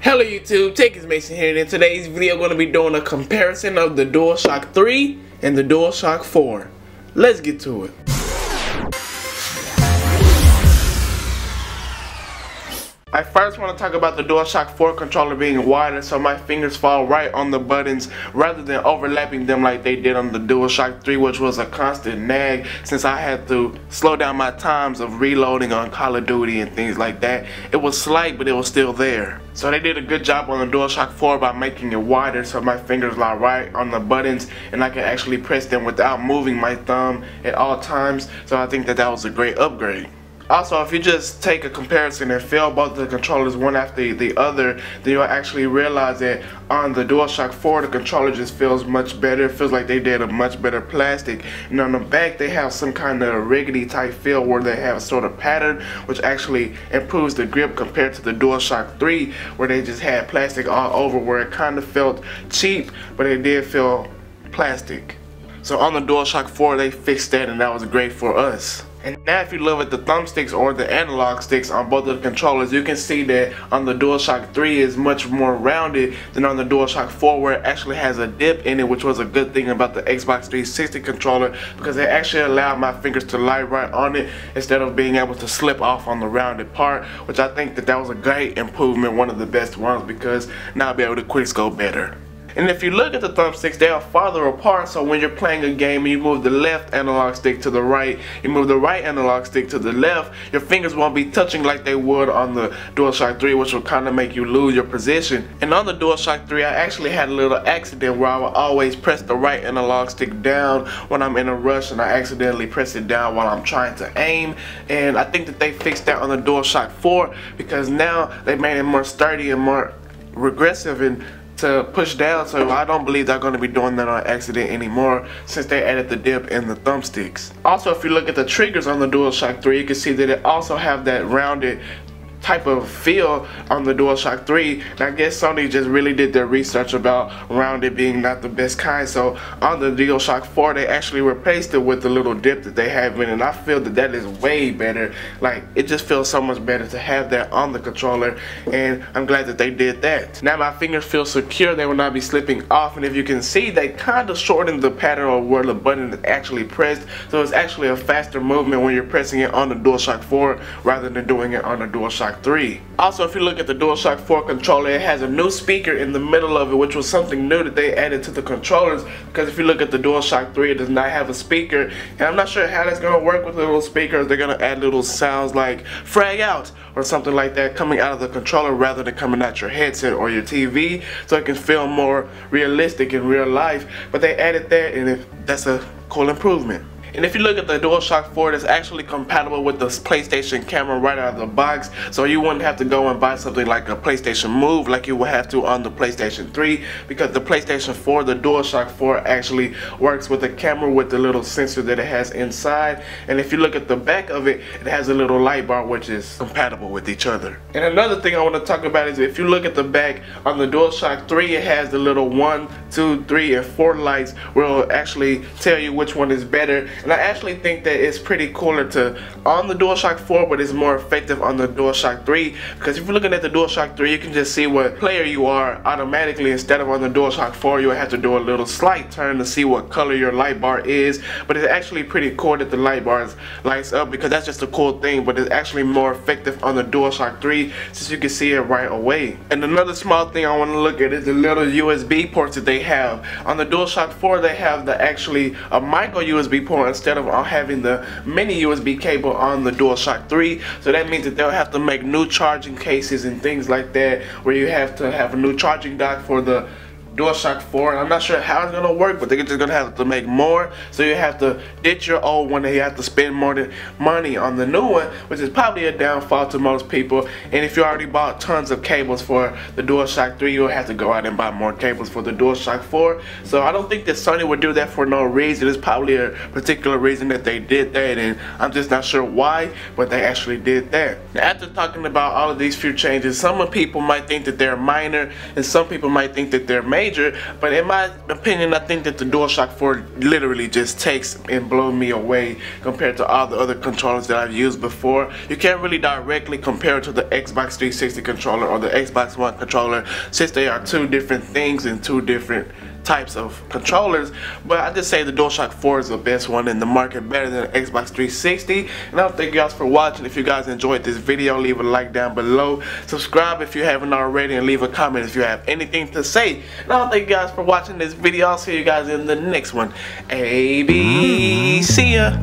Hello YouTube, TECHISMASONxx here, and in today's video I'm going to be doing a comparison of the DualShock 3 and the DualShock 4. Let's get to it. I first want to talk about the DualShock 4 controller being wider so my fingers fall right on the buttons rather than overlapping them like they did on the DualShock 3, which was a constant nag since I had to slow down my times of reloading on Call of Duty and things like that. It was slight, but it was still there. So they did a good job on the DualShock 4 by making it wider so my fingers lie right on the buttons and I can actually press them without moving my thumb at all times. So I think that was a great upgrade. Also, if you just take a comparison and feel both the controllers one after the other, then you'll actually realize that on the DualShock 4 the controller just feels much better. It feels like they did a much better plastic, and on the back they have some kind of riggedy type feel where they have a sort of pattern which actually improves the grip compared to the DualShock 3 where they just had plastic all over, where it kind of felt cheap but it did feel plastic. So on the DualShock 4 they fixed that, and that was great for us. And now if you look at the thumbsticks or the analog sticks on both of the controllers, you can see that on the DualShock 3 is much more rounded than on the DualShock 4, where it actually has a dip in it, which was a good thing about the Xbox 360 controller because it actually allowed my fingers to lie right on it instead of being able to slip off on the rounded part, which I think that was a great improvement, one of the best ones, because now I'll be able to quick scope better. And if you look at the thumbsticks, they are farther apart, so when you're playing a game and you move the left analog stick to the right, you move the right analog stick to the left, your fingers won't be touching like they would on the DualShock 3, which will kind of make you lose your position. And on the DualShock 3, I actually had a little accident where I would always press the right analog stick down when I'm in a rush, and I accidentally press it down while I'm trying to aim. And I think that they fixed that on the DualShock 4 because now they made it more sturdy and more regressive and to push down, so I don't believe they're going to be doing that on accident anymore since they added the dip in the thumbsticks. Also, if you look at the triggers on the DualShock 3, you can see that it also have that rounded type of feel on the DualShock 3, and I guess Sony just really did their research about rounded being not the best kind. So on the DualShock 4 they actually replaced it with the little dip that they have in it, and I feel that that is way better. Like, it just feels so much better to have that on the controller, and I'm glad that they did that. Now my fingers feel secure, they will not be slipping off, and if you can see, they kind of shortened the pattern of where the button is actually pressed, so it's actually a faster movement when you're pressing it on the DualShock 4 rather than doing it on the DualShock 3. Also, if you look at the DualShock 4 controller, it has a new speaker in the middle of it, which was something new that they added to the controllers, because if you look at the DualShock 3, it does not have a speaker, and I'm not sure how that's going to work with the little speakers. They're going to add little sounds like frag out or something like that coming out of the controller rather than coming out your headset or your TV, so it can feel more realistic in real life. But they added that, and that's a cool improvement. And if you look at the DualShock 4, it's actually compatible with the PlayStation camera right out of the box, so you wouldn't have to go and buy something like a PlayStation Move like you would have to on the PlayStation 3, because the PlayStation 4, the DualShock 4 actually works with a camera with the little sensor that it has inside. And if you look at the back of it, it has a little light bar which is compatible with each other. And another thing I want to talk about is if you look at the back on the DualShock 3, it has the little 1, 2, 3, and 4 lights where it will actually tell you which one is better. And I actually think that it's pretty cooler on the DualShock 4, but it's more effective on the DualShock 3, because if you're looking at the DualShock 3, you can just see what player you are automatically, instead of on the DualShock 4 you would have to do a little slight turn to see what color your light bar is. But it's actually pretty cool that the light bar lights up, because that's just a cool thing, but it's actually more effective on the DualShock 3 since you can see it right away. And another small thing I want to look at is the little USB ports that they have. On the DualShock 4 they have actually a micro USB port instead of having the mini USB cable on the DualShock 3, so that means that they'll have to make new charging cases and things like that, where you have to have a new charging dock for the DualShock 4. I'm not sure how it's gonna work, but they're just gonna have to make more, so you have to ditch your old one and you have to spend more money on the new one, which is probably a downfall to most people. And if you already bought tons of cables for the DualShock 3, you'll have to go out and buy more cables for the DualShock 4. So I don't think that Sony would do that for no reason. There's probably a particular reason that they did that, and I'm just not sure why, but they actually did that. Now, after talking about all of these few changes, some people might think that they're minor and some people might think that they're major. major, but in my opinion, I think that the DualShock 4 literally just takes and blows me away compared to all the other controllers that I've used before. You can't really directly compare it to the Xbox 360 controller or the Xbox One controller, since they are two different things and two different types of controllers, but I just say the DualShock 4 is the best one in the market, better than the Xbox 360. And I thank you guys for watching. If you guys enjoyed this video, leave a like down below, subscribe if you haven't already, and leave a comment if you have anything to say. And I thank you guys for watching this video. I'll see you guys in the next one. AB, see ya.